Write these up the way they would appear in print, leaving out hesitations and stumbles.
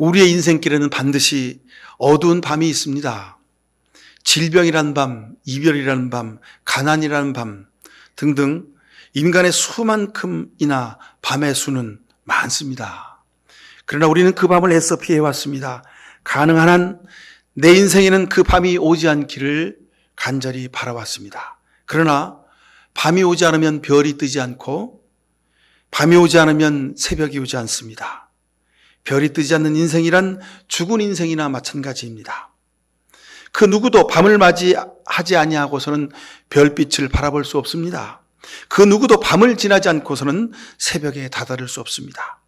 우리의 인생길에는 반드시 어두운 밤이 있습니다. 질병이라는 밤, 이별이라는 밤, 가난이라는 밤 등등 인간의 수만큼이나 밤의 수는 많습니다. 그러나 우리는 그 밤을 애써 피해왔습니다. 가능한 한 내 인생에는 그 밤이 오지 않기를 간절히 바라왔습니다. 그러나 밤이 오지 않으면 별이 뜨지 않고 밤이 오지 않으면 새벽이 오지 않습니다. 별이 뜨지 않는 인생이란 죽은 인생이나 마찬가지입니다. 그 누구도 밤을 맞이하지 아니하고서는 별빛을 바라볼 수 없습니다. 그 누구도 밤을 지나지 않고서는 새벽에 다다를 수 없습니다.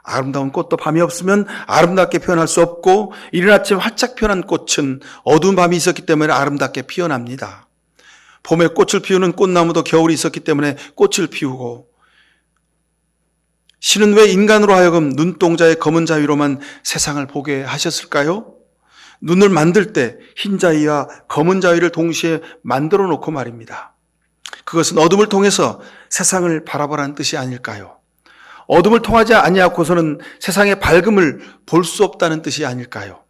아름다운 꽃도 밤이 없으면 아름답게 표현할 수 없고 이른 아침 활짝 피어난 꽃은 어두운 밤이 있었기 때문에 아름답게 피어납니다. 봄에 꽃을 피우는 꽃나무도 겨울이 있었기 때문에 꽃을 피우고 신은 왜 인간으로 하여금 눈동자의 검은 자위로만 세상을 보게 하셨을까요? 눈을 만들 때 흰 자위와 검은 자위를 동시에 만들어 놓고 말입니다. 그것은 어둠을 통해서 세상을 바라보라는 뜻이 아닐까요? 어둠을 통하지 아니하고서는 세상의 밝음을 볼 수 없다는 뜻이 아닐까요?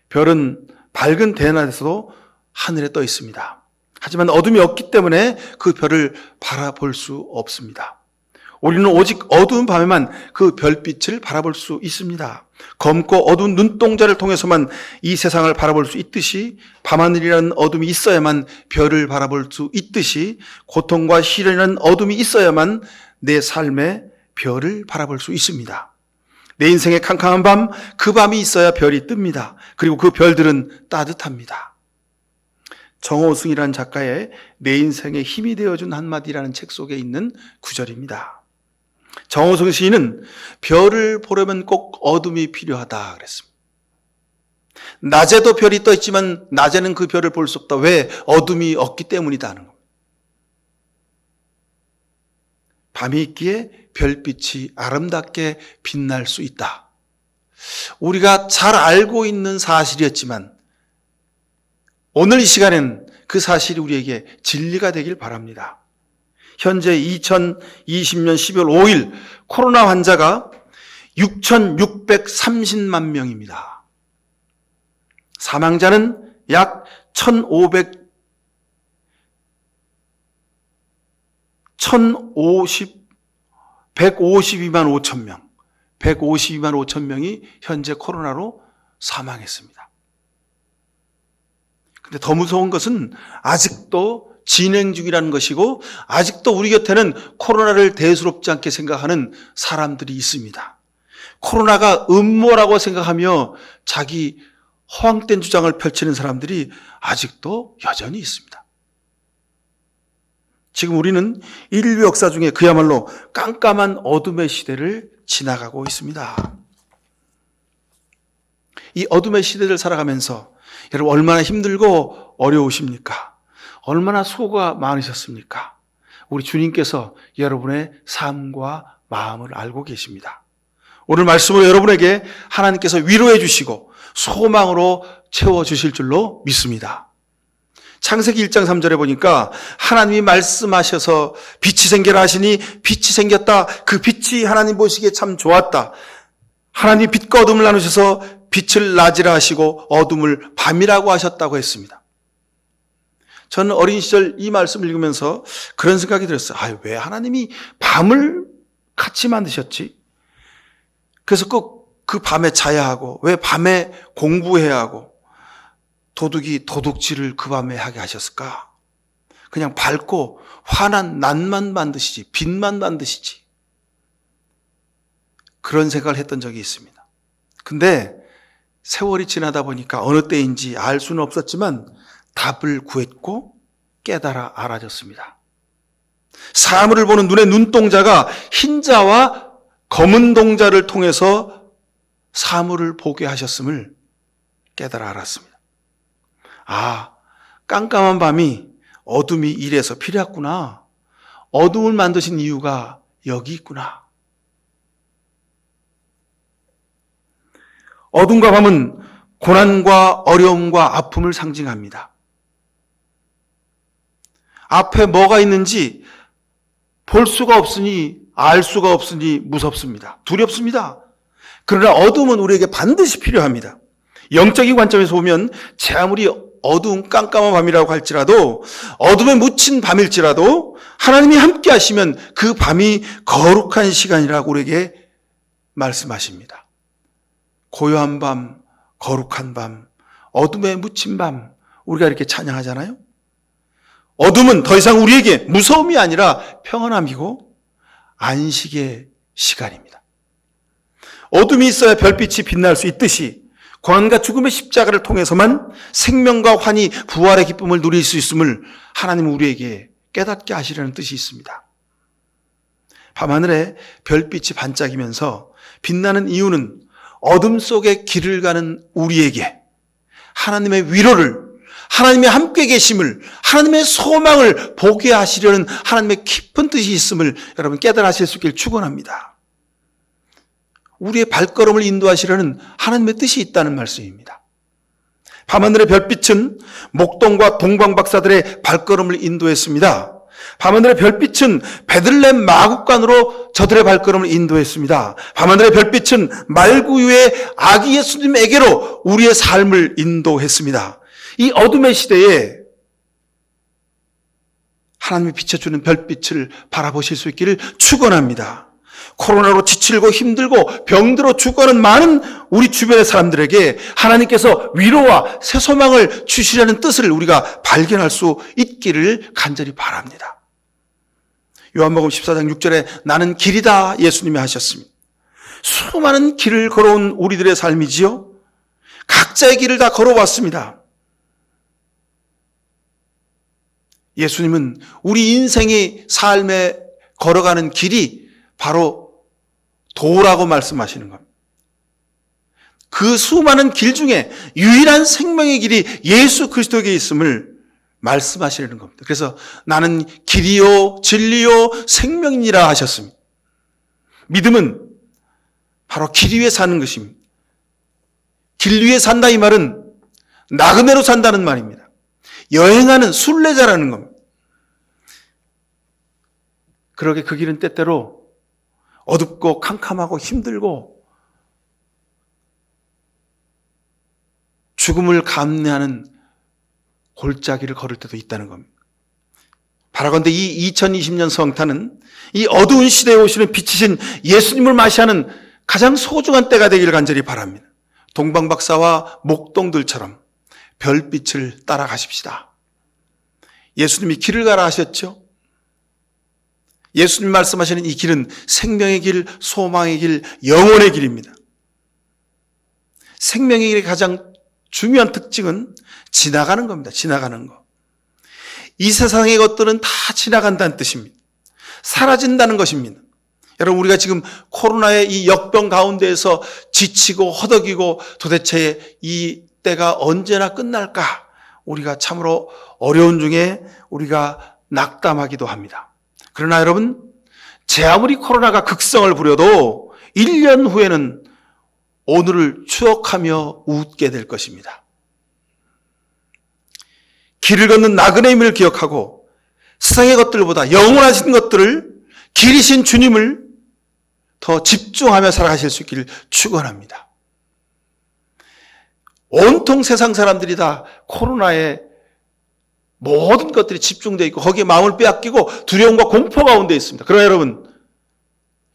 별은 밝은 대낮에서도 하늘에 떠 있습니다. 하지만 어둠이 없기 때문에 그 별을 바라볼 수 없습니다. 우리는 오직 어두운 밤에만 그 별빛을 바라볼 수 있습니다. 검고 어두운 눈동자를 통해서만 이 세상을 바라볼 수 있듯이 밤하늘이라는 어둠이 있어야만 별을 바라볼 수 있듯이 고통과 시련이라는 어둠이 있어야만 내 삶에 별을 바라볼 수 있습니다. 내 인생의 캄캄한 밤, 그 밤이 있어야 별이 뜹니다. 그리고 그 별들은 따뜻합니다. 정호승이라는 작가의 내 인생에 힘이 되어준 한마디라는 책 속에 있는 구절입니다. 정호승 시인은 별을 보려면 꼭 어둠이 필요하다 그랬습니다. 낮에도 별이 떠 있지만 낮에는 그 별을 볼 수 없다. 왜? 어둠이 없기 때문이다 하는 겁니다. 밤이 있기에 별빛이 아름답게 빛날 수 있다. 우리가 잘 알고 있는 사실이었지만 오늘 이 시간엔 그 사실이 우리에게 진리가 되길 바랍니다. 현재 2020년 12월 5일 코로나 환자가 6,630만 명입니다. 사망자는 약 1,152만 5천 명, 152만 5천 명이 현재 코로나로 사망했습니다. 근데 더 무서운 것은 아직도 진행 중이라는 것이고 아직도 우리 곁에는 코로나를 대수롭지 않게 생각하는 사람들이 있습니다. 코로나가 음모라고 생각하며 자기 허황된 주장을 펼치는 사람들이 아직도 여전히 있습니다. 지금 우리는 인류 역사 중에 그야말로 깜깜한 어둠의 시대를 지나가고 있습니다. 이 어둠의 시대를 살아가면서 여러분 얼마나 힘들고 어려우십니까? 얼마나 수고가 많으셨습니까? 우리 주님께서 여러분의 삶과 마음을 알고 계십니다. 오늘 말씀으로 여러분에게 하나님께서 위로해 주시고 소망으로 채워주실 줄로 믿습니다. 창세기 1장 3절에 보니까 하나님이 말씀하셔서 빛이 생겨라 하시니 빛이 생겼다. 그 빛이 하나님 보시기에 참 좋았다. 하나님이 빛과 어둠을 나누셔서 빛을 낮이라 하시고 어둠을 밤이라고 하셨다고 했습니다. 저는 어린 시절 이 말씀을 읽으면서 그런 생각이 들었어요. 왜 하나님이 밤을 같이 만드셨지? 그래서 꼭 그 밤에 자야 하고 왜 밤에 공부해야 하고 도둑이 도둑질을 그 밤에 하게 하셨을까? 그냥 밝고 환한 낮만 만드시지 빛만 만드시지. 그런 생각을 했던 적이 있습니다. 근데 세월이 지나다 보니까 어느 때인지 알 수는 없었지만 답을 구했고 깨달아 알아졌습니다. 사물을 보는 눈의 눈동자가 흰자와 검은 동자를 통해서 사물을 보게 하셨음을 깨달아 알았습니다. 깜깜한 밤이 어둠이 이래서 필요했구나. 어둠을 만드신 이유가 여기 있구나. 어둠과 밤은 고난과 어려움과 아픔을 상징합니다. 앞에 뭐가 있는지 볼 수가 없으니 알 수가 없으니 무섭습니다. 두렵습니다. 그러나 어둠은 우리에게 반드시 필요합니다. 영적인 관점에서 보면 제 아무리 어두운 깜깜한 밤이라고 할지라도, 어둠에 묻힌 밤일지라도 하나님이 함께 하시면 그 밤이 거룩한 시간이라고 우리에게 말씀하십니다. 고요한 밤, 거룩한 밤, 어둠에 묻힌 밤, 우리가 이렇게 찬양하잖아요. 어둠은 더 이상 우리에게 무서움이 아니라 평안함이고 안식의 시간입니다. 어둠이 있어야 별빛이 빛날 수 있듯이 고난과 죽음의 십자가를 통해서만 생명과 환희, 부활의 기쁨을 누릴 수 있음을 하나님은 우리에게 깨닫게 하시려는 뜻이 있습니다. 밤하늘에 별빛이 반짝이면서 빛나는 이유는 어둠 속에 길을 가는 우리에게 하나님의 위로를, 하나님의 함께 계심을, 하나님의 소망을 보게 하시려는 하나님의 깊은 뜻이 있음을 여러분 깨달으실 수 있길 축원합니다. 우리의 발걸음을 인도하시려는 하나님의 뜻이 있다는 말씀입니다. 밤하늘의 별빛은 목동과 동방박사들의 발걸음을 인도했습니다. 밤하늘의 별빛은 베들레헴 마국간으로 저들의 발걸음을 인도했습니다. 밤하늘의 별빛은 말구유의 아기 예수님에게로 우리의 삶을 인도했습니다. 이 어둠의 시대에 하나님이 비춰주는 별빛을 바라보실 수 있기를 축원합니다. 코로나로 지치고 힘들고 병들어 죽어가는 많은 우리 주변의 사람들에게 하나님께서 위로와 새 소망을 주시려는 뜻을 우리가 발견할 수 있기를 간절히 바랍니다. 요한복음 14장 6절에 나는 길이다 예수님이 하셨습니다. 수많은 길을 걸어온 우리들의 삶이지요. 각자의 길을 다 걸어왔습니다. 예수님은 우리 인생의 삶에 걸어가는 길이 바로 도라고 말씀하시는 겁니다. 그 수많은 길 중에 유일한 생명의 길이 예수 그리스도에게 있음을 말씀하시려는 겁니다. 그래서 나는 길이요 진리요 생명이니라 하셨습니다. 믿음은 바로 길 위에 사는 것입니다. 길 위에 산다 이 말은 나그네로 산다는 말입니다. 여행하는 순례자라는 겁니다. 그러게 그 길은 때때로 어둡고 캄캄하고 힘들고 죽음을 감내하는 골짜기를 걸을 때도 있다는 겁니다. 바라건대 이 2020년 성탄은 이 어두운 시대에 오시는 빛이신 예수님을 맞이하는 가장 소중한 때가 되기를 간절히 바랍니다. 동방박사와 목동들처럼 별빛을 따라가십시다. 예수님이 길을 가라 하셨죠. 예수님 말씀하시는 이 길은 생명의 길, 소망의 길, 영혼의 길입니다. 생명의 길의 가장 중요한 특징은 지나가는 겁니다. 지나가는 거. 이 세상의 것들은 다 지나간다는 뜻입니다. 사라진다는 것입니다. 여러분, 우리가 지금 코로나의 이 역병 가운데에서 지치고 허덕이고 도대체 이 때가 언제나 끝날까? 우리가 참으로 어려운 중에 우리가 낙담하기도 합니다. 그러나 여러분, 제 아무리 코로나가 극성을 부려도 1년 후에는 오늘을 추억하며 웃게 될 것입니다. 길을 걷는 나그네임을 기억하고 세상의 것들보다 영원하신 것들을 길이신 주님을 더 집중하며 살아가실 수 있기를 축원합니다. 온통 세상 사람들이 다 코로나에 모든 것들이 집중되어 있고 거기에 마음을 빼앗기고 두려움과 공포 가운데 있습니다. 그러나 여러분,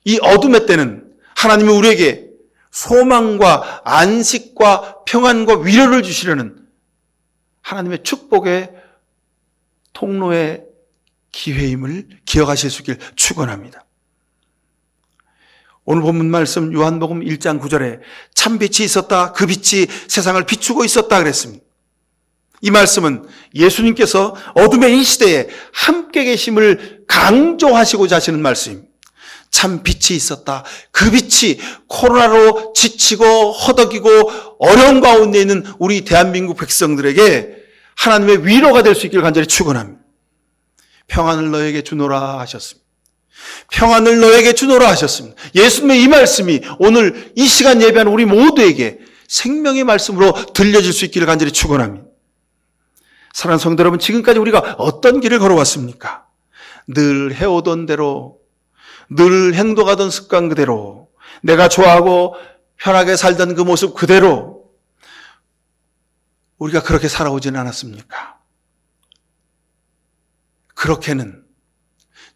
이 어둠의 때는 하나님이 우리에게 소망과 안식과 평안과 위로를 주시려는 하나님의 축복의 통로의 기회임을 기억하실 수 있기를 축원합니다. 오늘 본문 말씀 요한복음 1장 9절에 참 빛이 있었다. 그 빛이 세상을 비추고 있었다 그랬습니다. 이 말씀은 예수님께서 어둠의 이 시대에 함께 계심을 강조하시고자 하시는 말씀입니다. 참 빛이 있었다. 그 빛이 코로나로 지치고 허덕이고 어려운 가운데 있는 우리 대한민국 백성들에게 하나님의 위로가 될 수 있기를 간절히 축원합니다. 평안을 너에게 주노라 하셨습니다. 평안을 너에게 주노라 하셨습니다. 예수님의 이 말씀이 오늘 이 시간 예배하는 우리 모두에게 생명의 말씀으로 들려질 수 있기를 간절히 축원합니다. 사랑하는 성도 여러분, 지금까지 우리가 어떤 길을 걸어왔습니까? 늘 해오던 대로, 늘 행동하던 습관 그대로, 내가 좋아하고 편하게 살던 그 모습 그대로 우리가 그렇게 살아오지는 않았습니까? 그렇게는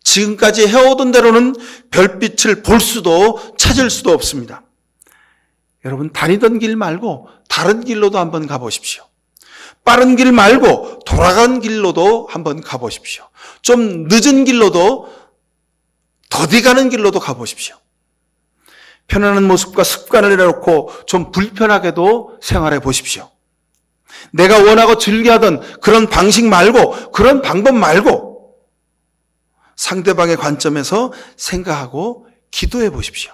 지금까지 해오던 대로는 별빛을 볼 수도 찾을 수도 없습니다. 여러분, 다니던 길 말고 다른 길로도 한번 가보십시오. 빠른 길 말고 돌아간 길로도 한번 가보십시오. 좀 늦은 길로도, 더디 가는 길로도 가보십시오. 편안한 모습과 습관을 내려놓고 좀 불편하게도 생활해 보십시오. 내가 원하고 즐겨하던 그런 방식 말고, 그런 방법 말고 상대방의 관점에서 생각하고 기도해 보십시오.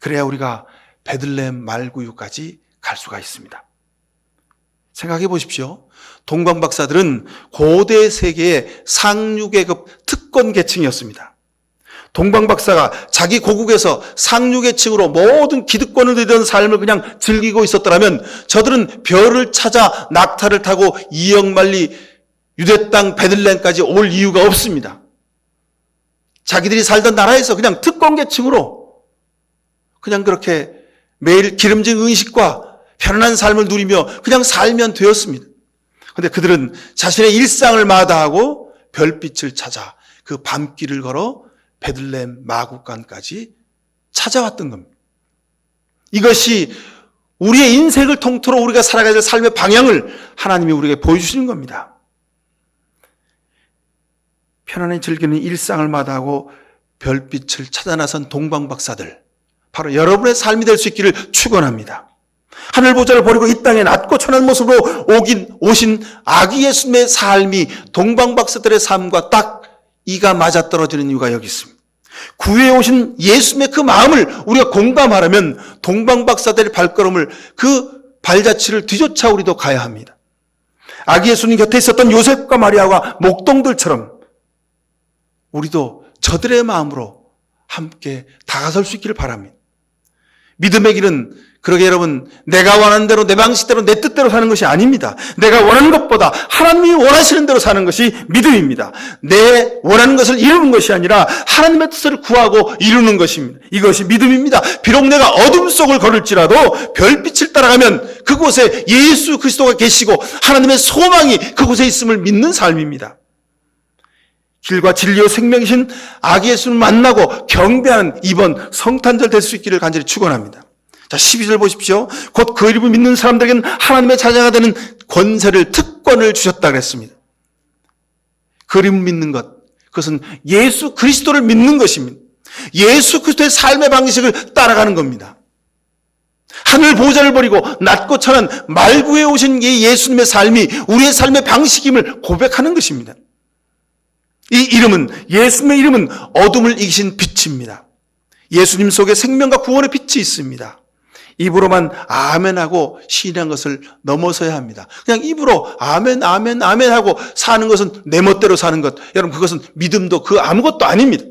그래야 우리가 베들레헴 말구유까지 갈 수가 있습니다. 생각해 보십시오. 동방박사들은 고대 세계의 상류계급 특권 계층이었습니다. 동방박사가 자기 고국에서 상류계층으로 모든 기득권을 누리던 삶을 그냥 즐기고 있었더라면 저들은 별을 찾아 낙타를 타고 2억 마일리 유대 땅 베들레헴까지 올 이유가 없습니다. 자기들이 살던 나라에서 그냥 특권계층으로 그냥 그렇게 매일 기름진 음식과 편안한 삶을 누리며 그냥 살면 되었습니다. 그런데 그들은 자신의 일상을 마다하고 별빛을 찾아 그 밤길을 걸어 베들레헴 마구간까지 찾아왔던 겁니다. 이것이 우리의 인생을 통틀어 우리가 살아가야 될 삶의 방향을 하나님이 우리에게 보여주시는 겁니다. 편안히 즐기는 일상을 마다하고 별빛을 찾아 나선 동방박사들, 바로 여러분의 삶이 될 수 있기를 축원합니다. 하늘 보좌를 버리고 이 땅에 낮고 천한 모습으로 오신 아기 예수님의 삶이 동방박사들의 삶과 딱 이가 맞아떨어지는 이유가 여기 있습니다. 구유에 오신 예수님의 그 마음을 우리가 공감하려면 동방박사들의 발걸음을, 그 발자취를 뒤쫓아 우리도 가야 합니다. 아기 예수님 곁에 있었던 요셉과 마리아와 목동들처럼 우리도 저들의 마음으로 함께 다가설 수 있기를 바랍니다. 믿음의 길은 그러게 여러분, 내가 원하는 대로 내 방식대로 내 뜻대로 사는 것이 아닙니다. 내가 원하는 것보다 하나님이 원하시는 대로 사는 것이 믿음입니다. 내 원하는 것을 이루는 것이 아니라 하나님의 뜻을 구하고 이루는 것입니다. 이것이 믿음입니다. 비록 내가 어둠 속을 걸을지라도 별빛을 따라가면 그곳에 예수 그리스도가 계시고 하나님의 소망이 그곳에 있음을 믿는 삶입니다. 길과 진리와 생명이신 아기 예수를 만나고 경배하는 이번 성탄절 될 수 있기를 간절히 축원합니다. 자, 12절 보십시오. 곧 그 이름을 믿는 사람들에게는 하나님의 자녀가 되는 권세를, 특권을 주셨다 그랬습니다. 그 이름을 믿는 것, 그것은 예수 그리스도를 믿는 것입니다. 예수 그리스도의 삶의 방식을 따라가는 겁니다. 하늘 보좌를 버리고 낮고 천한 말구에 오신 이 예수님의 삶이 우리의 삶의 방식임을 고백하는 것입니다. 이 이름은, 예수님의 이름은 어둠을 이기신 빛입니다. 예수님 속에 생명과 구원의 빛이 있습니다. 입으로만 아멘하고 신앙한 것을 넘어서야 합니다. 그냥 입으로 아멘 아멘 아멘 하고 사는 것은 내 멋대로 사는 것, 여러분 그것은 믿음도 그 아무것도 아닙니다.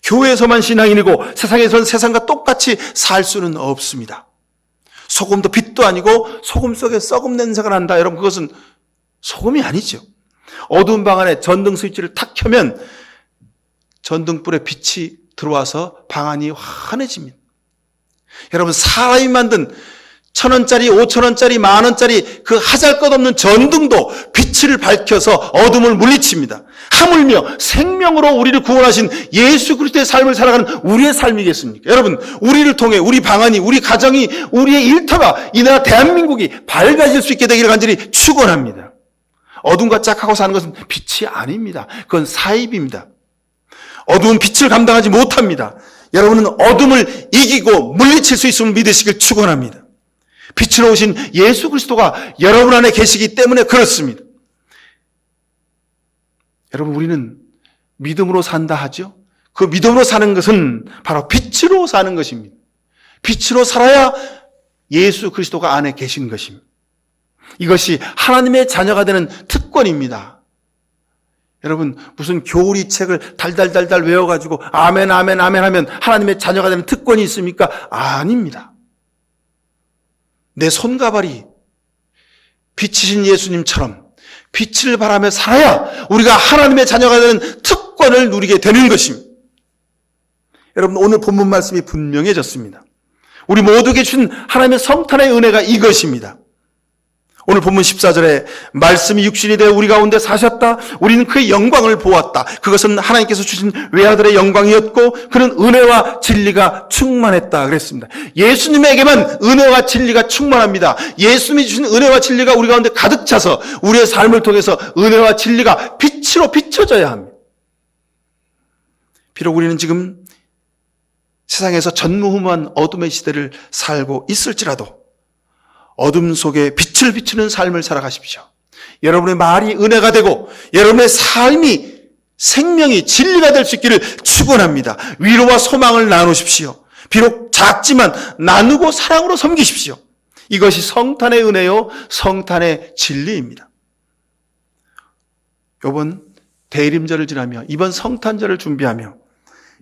교회에서만 신앙인이고 세상에서는 세상과 똑같이 살 수는 없습니다. 소금도 빛도 아니고 소금 속에 썩음 냄새가 난다, 여러분 그것은 소금이 아니죠. 어두운 방 안에 전등 스위치를 탁 켜면 전등불에 빛이 들어와서 방 안이 환해집니다. 여러분, 사람이 만든 1,000원짜리, 5,000원짜리, 10,000원짜리 그 하잘것없는 전등도 빛을 밝혀서 어둠을 물리칩니다. 하물며 생명으로 우리를 구원하신 예수 그리스도의 삶을 살아가는 우리의 삶이겠습니까? 여러분, 우리를 통해 우리 방안이, 우리 가정이, 우리의 일터가, 이 나라 대한민국이 밝아질 수 있게 되기를 간절히 축원합니다. 어둠과 짝하고 사는 것은 빛이 아닙니다. 그건 사입입니다. 어두운 빛을 감당하지 못합니다. 여러분은 어둠을 이기고 물리칠 수 있음을 믿으시길 축원합니다. 빛으로 오신 예수 그리스도가 여러분 안에 계시기 때문에 그렇습니다. 여러분, 우리는 믿음으로 산다 하죠. 그 믿음으로 사는 것은 바로 빛으로 사는 것입니다. 빛으로 살아야 예수 그리스도가 안에 계신 것입니다. 이것이 하나님의 자녀가 되는 특권입니다. 여러분, 무슨 교리 책을 달달달달 외워가지고 아멘 아멘 아멘 하면 하나님의 자녀가 되는 특권이 있습니까? 아닙니다. 내 손가발이 빛이신 예수님처럼 빛을 바라며 살아야 우리가 하나님의 자녀가 되는 특권을 누리게 되는 것입니다. 여러분, 오늘 본문 말씀이 분명해졌습니다. 우리 모두에게 주신 하나님의 성탄의 은혜가 이것입니다. 오늘 본문 14절에 말씀이 육신이 되어 우리 가운데 사셨다. 우리는 그의 영광을 보았다. 그것은 하나님께서 주신 외아들의 영광이었고 그는 은혜와 진리가 충만했다 그랬습니다. 예수님에게만 은혜와 진리가 충만합니다. 예수님이 주신 은혜와 진리가 우리 가운데 가득 차서 우리의 삶을 통해서 은혜와 진리가 빛으로 비춰져야 합니다. 비록 우리는 지금 세상에서 전무후무한 어둠의 시대를 살고 있을지라도 어둠 속에 빛을 비추는 삶을 살아가십시오. 여러분의 말이 은혜가 되고 여러분의 삶이 생명이 진리가 될 수 있기를 축원합니다. 위로와 소망을 나누십시오. 비록 작지만 나누고 사랑으로 섬기십시오. 이것이 성탄의 은혜요 성탄의 진리입니다. 이번 대림절을 지나며 이번 성탄절을 준비하며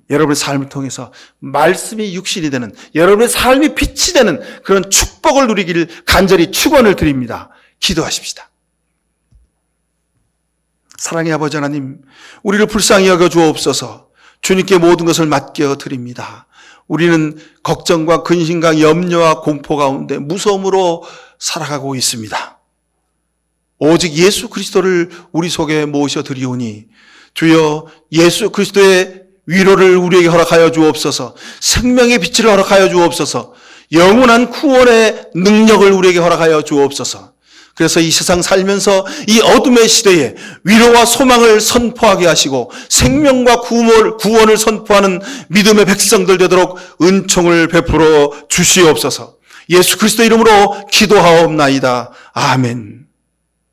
여러분의 삶을 통해서 말씀이 육신이 되는, 여러분의 삶이 빛이 되는 그런 축복을 누리기를 간절히 축원을 드립니다. 기도하십시다. 사랑의 아버지 하나님, 우리를 불쌍히 여겨 주옵소서. 주님께 모든 것을 맡겨 드립니다. 우리는 걱정과 근심과 염려와 공포 가운데 무서움으로 살아가고 있습니다. 오직 예수 그리스도를 우리 속에 모셔 드리오니 주여 예수 그리스도의 위로를 우리에게 허락하여 주옵소서. 생명의 빛을 허락하여 주옵소서. 영원한 구원의 능력을 우리에게 허락하여 주옵소서. 그래서 이 세상 살면서 이 어둠의 시대에 위로와 소망을 선포하게 하시고 생명과 구원을 선포하는 믿음의 백성들 되도록 은총을 베풀어 주시옵소서. 예수 그리스도 이름으로 기도하옵나이다. 아멘.